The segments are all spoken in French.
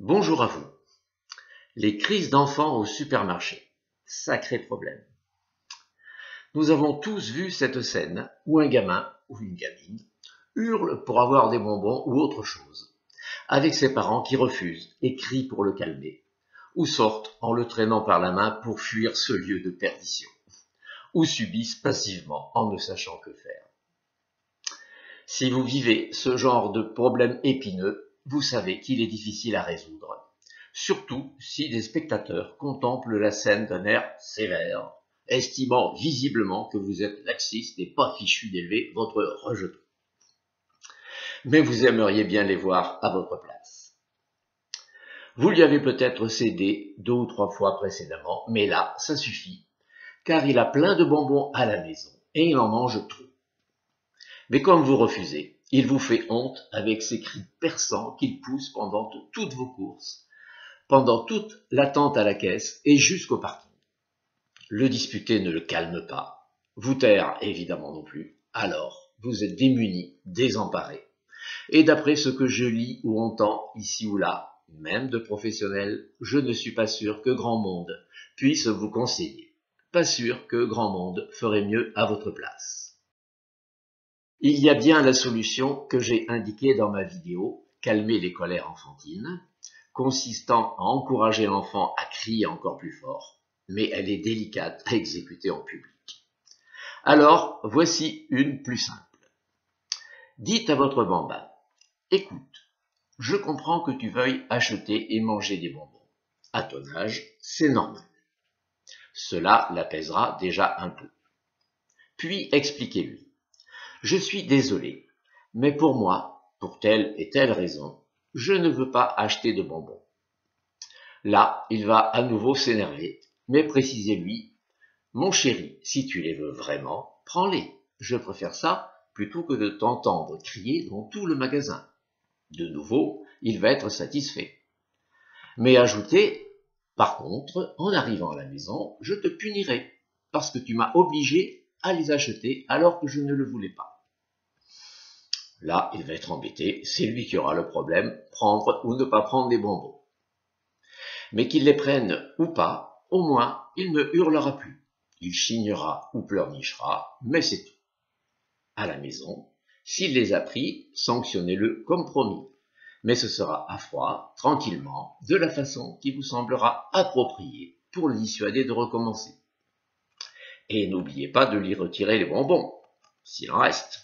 Bonjour à vous. Les crises d'enfants au supermarché. Sacré problème. Nous avons tous vu cette scène où un gamin ou une gamine hurle pour avoir des bonbons ou autre chose, avec ses parents qui refusent et crient pour le calmer, ou sortent en le traînant par la main pour fuir ce lieu de perdition, ou subissent passivement en ne sachant que faire. Si vous vivez ce genre de problème épineux, vous savez qu'il est difficile à résoudre, surtout si des spectateurs contemplent la scène d'un air sévère, estimant visiblement que vous êtes laxiste et pas fichu d'élever votre rejeton. Mais vous aimeriez bien les voir à votre place. Vous lui avez peut-être cédé 2 ou 3 fois précédemment, mais là, ça suffit, car il a plein de bonbons à la maison et il en mange trop. Mais comme vous refusez, il vous fait honte avec ses cris perçants qu'il pousse pendant toutes vos courses, pendant toute l'attente à la caisse et jusqu'au parking. Le disputer ne le calme pas, vous taire évidemment non plus, alors vous êtes démunis, désemparés. Et d'après ce que je lis ou entends ici ou là, même de professionnels, je ne suis pas sûr que grand monde puisse vous conseiller. Pas sûr que grand monde ferait mieux à votre place. Il y a bien la solution que j'ai indiquée dans ma vidéo « Calmer les colères enfantines », consistant à encourager l'enfant à crier encore plus fort, mais elle est délicate à exécuter en public. Alors, voici une plus simple. Dites à votre bambin « Écoute, je comprends que tu veuilles acheter et manger des bonbons. À ton âge, c'est normal. » Cela l'apaisera déjà un peu. Puis expliquez-lui. Je suis désolé, mais pour moi, pour telle et telle raison, je ne veux pas acheter de bonbons. Là, il va à nouveau s'énerver, mais précisez-lui, mon chéri, si tu les veux vraiment, prends-les. Je préfère ça plutôt que de t'entendre crier dans tout le magasin. De nouveau, il va être satisfait. Mais ajoutez, par contre, en arrivant à la maison, je te punirai, parce que tu m'as obligé à les acheter alors que je ne le voulais pas. Là, il va être embêté, c'est lui qui aura le problème, prendre ou ne pas prendre des bonbons. Mais qu'il les prenne ou pas, au moins, il ne hurlera plus. Il chignera ou pleurnichera, mais c'est tout. À la maison, s'il les a pris, sanctionnez-le comme promis. Mais ce sera à froid, tranquillement, de la façon qui vous semblera appropriée pour le dissuader de recommencer. Et n'oubliez pas de lui retirer les bonbons, s'il en reste.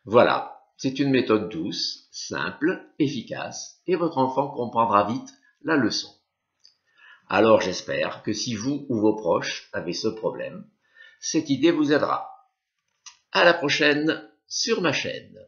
Voilà, c'est une méthode douce, simple, efficace, et votre enfant comprendra vite la leçon. Alors j'espère que si vous ou vos proches avez ce problème, cette idée vous aidera. À la prochaine sur ma chaîne.